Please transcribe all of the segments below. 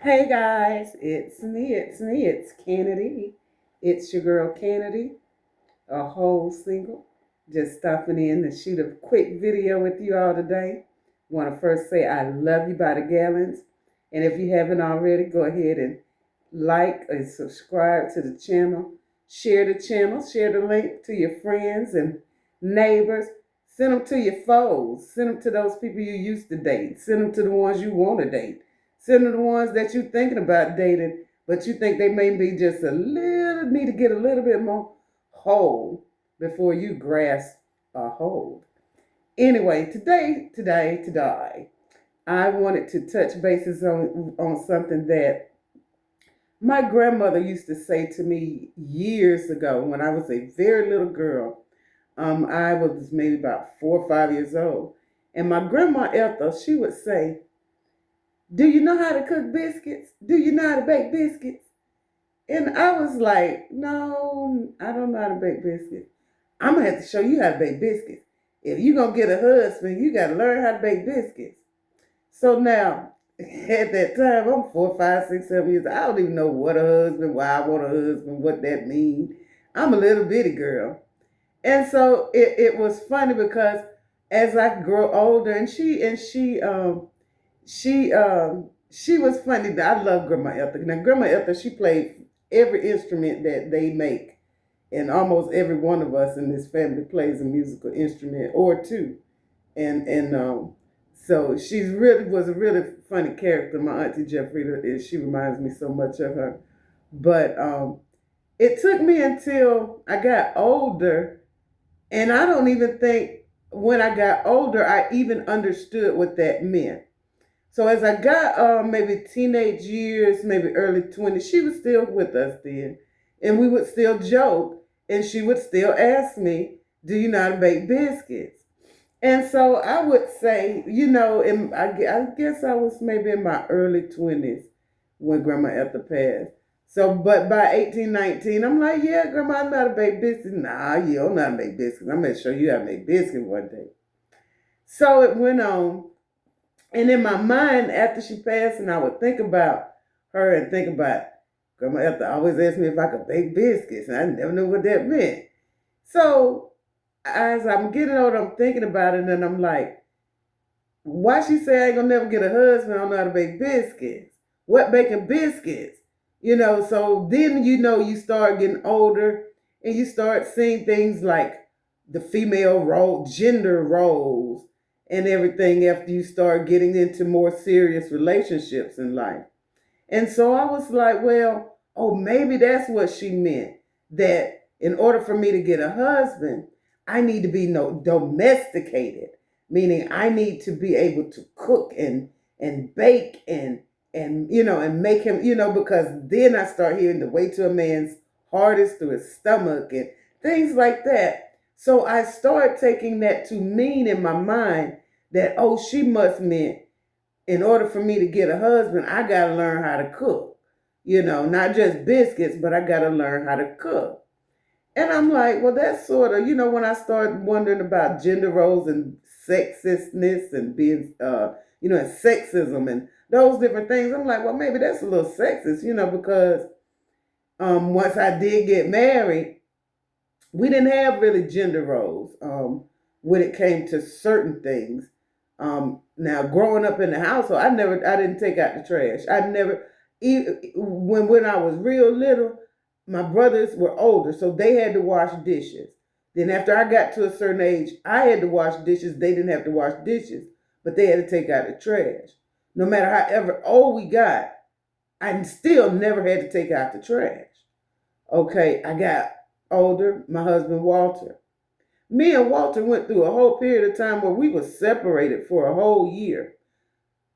Hey guys, it's Kennedy. It's your girl Kennedy, a whole single. Just stopping in to shoot a quick video with you all today. Want to first say I love you by the gallons. And if you haven't already, go ahead and like and subscribe to the channel. Share the channel, share the link to your friends and neighbors. Send them to your foes. Send them to those people you used to date. Send them to the ones you want to date. Send them to the ones that you're thinking about dating, but you think they may be just a little, need to get a little bit more whole before you grasp a hold. Anyway, today, I wanted to touch bases on something that my grandmother used to say to me years ago when I was a very little girl. I was maybe about 4 or 5 years old. And my grandma Ethel, she would say, "Do you know how to cook biscuits? Do you know how to bake biscuits?" And I was like, "No, I don't know how to bake biscuits. I'm going to have to show you how to bake biscuits. If you're going to get a husband, you got to learn how to bake biscuits." So now, at that time, I'm 4, 5, 6, 7 years. I don't even know what a husband, why I want a husband, what that means. I'm a little bitty girl. And so it was funny because as I grow older, and she was funny. I love Grandma Ethel. Now Grandma Ethel, she played every instrument that they make, and almost every one of us in this family plays a musical instrument or two. And so she's really was a really funny character. My auntie Jeffrey, she reminds me so much of her. But it took me until I got older, and I don't even think when I got older I even understood what that meant. So as I got maybe teenage years, maybe early 20s, she was still with us then. And we would still joke, and she would still ask me, "Do you know how to bake biscuits?" And so I would say, I guess I was maybe in my early 20s when Grandma Ethel passed. So, but by 18, 19, I'm like, "Yeah, Grandma, I know how to bake biscuits." "Nah, you don't know how to make biscuits. I'm going to show you how to make biscuits one day." So it went on. And in my mind, after she passed, and I would think about her and think about Grandma Ethel always asked me if I could bake biscuits, and I never knew what that meant. So as I'm getting older, I'm thinking about it, and I'm like, why she say I ain't gonna never get a husband? I don't know how to bake biscuits. What baking biscuits? So then you start getting older, and you start seeing things like the female role, gender roles, and everything after you start getting into more serious relationships in life. And so I was like, well, oh, maybe that's what she meant. That in order for me to get a husband, I need to be no domesticated, meaning I need to be able to cook and bake and make him, because then I start hearing the way to a man's heart is through his stomach and things like that. So I start taking that to mean in my mind that, oh, she must meant in order for me to get a husband, I got to learn how to cook. Not just biscuits, but I got to learn how to cook. And I'm like, well, that's sort of, when I start wondering about gender roles and sexistness and being, and sexism and those different things, I'm like, well, maybe that's a little sexist, because once I did get married, we didn't have really gender roles when it came to certain things. Now, growing up in the household, I didn't take out the trash. I never, even when I was real little, my brothers were older, so they had to wash dishes. Then after I got to a certain age, I had to wash dishes. They didn't have to wash dishes, but they had to take out the trash. No matter however old we got, I still never had to take out the trash. Okay, I got older, my husband Walter. Me and Walter went through a whole period of time where we were separated for a whole year.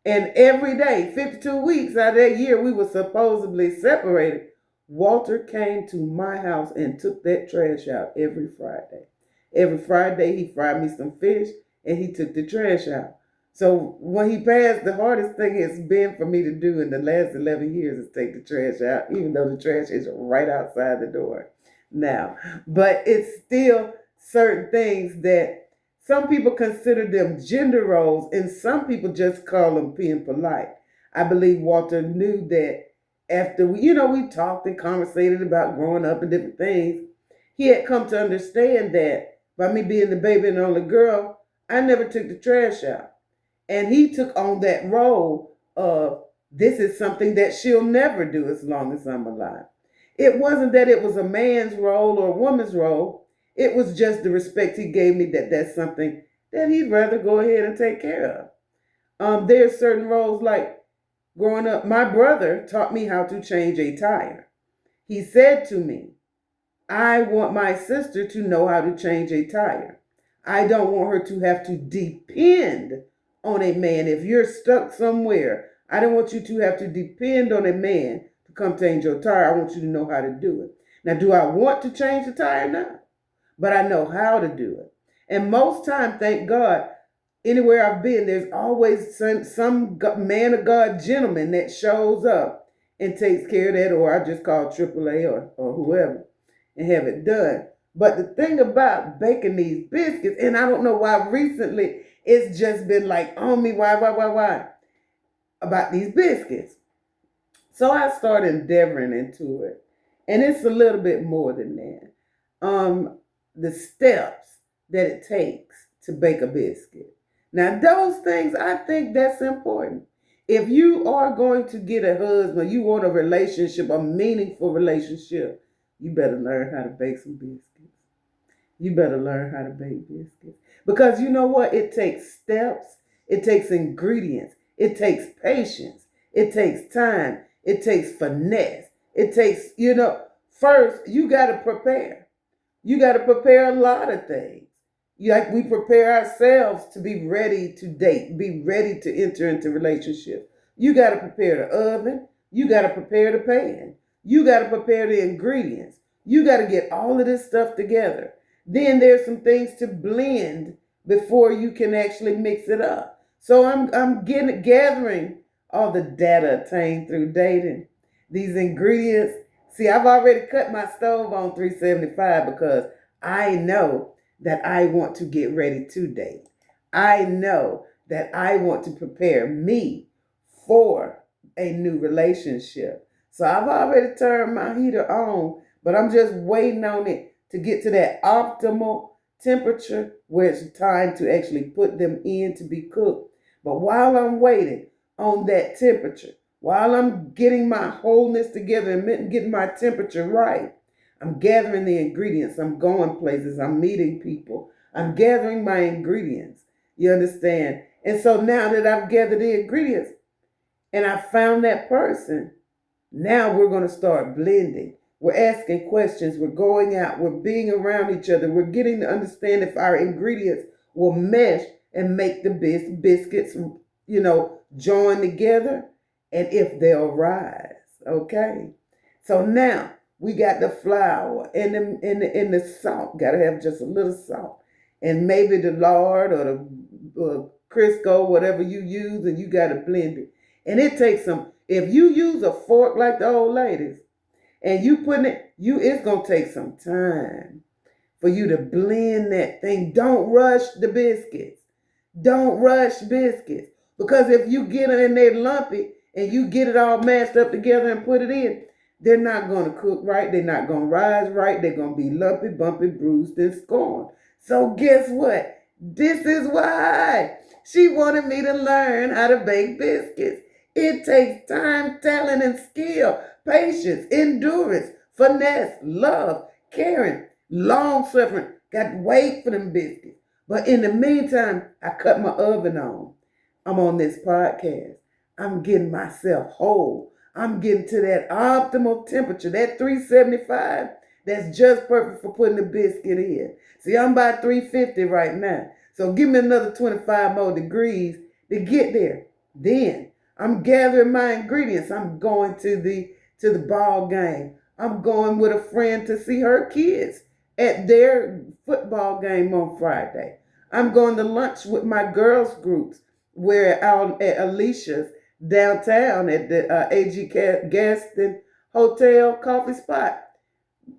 And every day, 52 weeks out of that year, we were supposedly separated. Walter came to my house and took that trash out every Friday. Every Friday, he fried me some fish and he took the trash out. So when he passed, the hardest thing has been for me to do in the last 11 years is take the trash out, even though the trash is right outside the door now. But it's still certain things that some people consider them gender roles and some people just call them being polite. I believe Walter knew that after we talked and conversated about growing up and different things, he had come to understand that by me being the baby and only girl, I never took the trash out. And he took on that role of this is something that she'll never do as long as I'm alive. It wasn't that it was a man's role or a woman's role. It was just the respect he gave me that that's something that he'd rather go ahead and take care of. There's certain roles like growing up, my brother taught me how to change a tire. He said to me, I want my sister to know how to change a tire. I don't want her to have to depend on a man. If you're stuck somewhere, I don't want you to have to depend on a man to come change your tire. I want you to know how to do it. Now, do I want to change the tire? No. But I know how to do it. And most time, thank God, anywhere I've been, there's always some man of God gentleman that shows up and takes care of that, or I just call AAA or whoever and have it done. But the thing about baking these biscuits, and I don't know why recently it's just been like on me, why, about these biscuits. So I started endeavoring into it. And it's a little bit more than that. The steps that it takes to bake a biscuit. Now, those things, I think that's important. If you are going to get a husband, you want a relationship, a meaningful relationship, you better learn how to bake some biscuits. You better learn how to bake biscuits. Because you know what? It takes steps. It takes ingredients. It takes patience. It takes time. It takes finesse. It takes, first, you got to prepare. You got to prepare a lot of things. Like we prepare ourselves to be ready to date, be ready to enter into relationship. You got to prepare the oven. You got to prepare the pan. You got to prepare the ingredients. You got to get all of this stuff together. Then there's some things to blend before you can actually mix it up. So I'm gathering all the data attained through dating. These ingredients. See, I've already cut my stove on 375 because I know that I want to get ready to date. I know that I want to prepare me for a new relationship. So I've already turned my heater on, but I'm just waiting on it to get to that optimal temperature where it's time to actually put them in to be cooked. But while I'm waiting on that temperature, while I'm getting my wholeness together and getting my temperature right, I'm gathering the ingredients. I'm going places. I'm meeting people. I'm gathering my ingredients. You understand? And so now that I've gathered the ingredients and I found that person, now we're going to start blending. We're asking questions. We're going out. We're being around each other. We're getting to understand if our ingredients will mesh and make the biscuits, join together and if they'll rise. Okay? So now we got the flour and the salt. Got to have just a little salt. And maybe the lard or the Crisco, whatever you use, and you got to blend it. And it takes if you use a fork like the old ladies, and you putting it's going to take some time for you to blend that thing. Don't rush the biscuits. Don't rush biscuits. Because if you get it and they're lumpy and you get it all mashed up together and put it in, they're not going to cook right. They're not going to rise right. They're going to be lumpy, bumpy, bruised, and scorned. So guess what? This is why she wanted me to learn how to bake biscuits. It takes time, talent, and skill, patience, endurance, finesse, love, caring, long-suffering. Got to wait for them biscuits. But in the meantime, I cut my oven on. I'm on this podcast. I'm getting myself whole. I'm getting to that optimal temperature, that 375, that's just perfect for putting the biscuit in. See, I'm about 350 right now. So give me another 25 more degrees to get there. Then I'm gathering my ingredients. I'm going to the ball game. I'm going with a friend to see her kids at their football game on Friday. I'm going to lunch with my girls groups where out at Alicia's downtown at the A.G. Gaston Hotel Coffee Spot.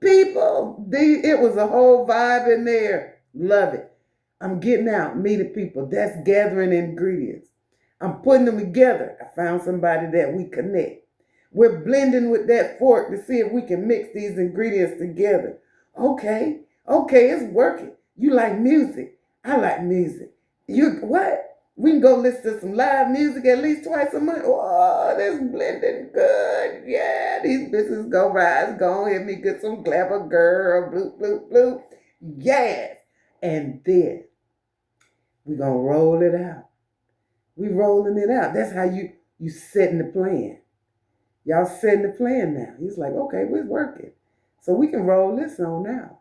People, it was a whole vibe in there. Love it. I'm getting out, meeting people. That's gathering ingredients. I'm putting them together. I found somebody that we connect. We're blending with that fork to see if we can mix these ingredients together. Okay, okay, it's working. You like music. I like music. You what? We can go listen to some live music at least twice a month. Oh, this blending good. Yeah, these bitches go rise. Go hit me, get some clever girl. Bloop, bloop, bloop. Yes. And then we gonna roll it out. We rolling it out. That's how you setting the plan. Y'all setting the plan now. He's like, okay, we're working. So we can roll this on out.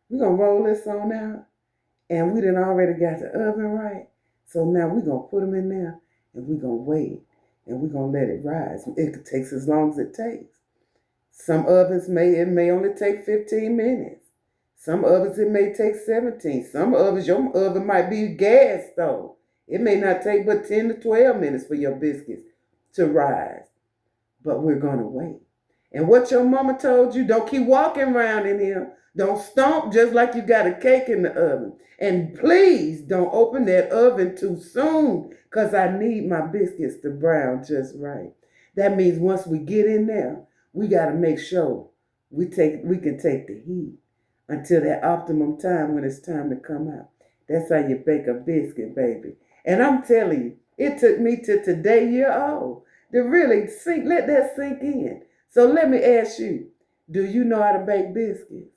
We're gonna roll this on out. And we done already got the oven right. So now we're going to put them in there and we're going to wait. And we're going to let it rise. It takes as long as it takes. Some ovens it may only take 15 minutes. Some ovens it may take 17. Some ovens, your oven might be gas stove. It may not take but 10 to 12 minutes for your biscuits to rise. But we're going to wait. And what your mama told you, don't keep walking around in here. Don't stomp just like you got a cake in the oven. And please don't open that oven too soon because I need my biscuits to brown just right. That means once we get in there, we got to make sure we can take the heat until that optimum time when it's time to come out. That's how you bake a biscuit, baby. And I'm telling you, it took me to today year old to really let that sink in. So let me ask you, do you know how to bake biscuits?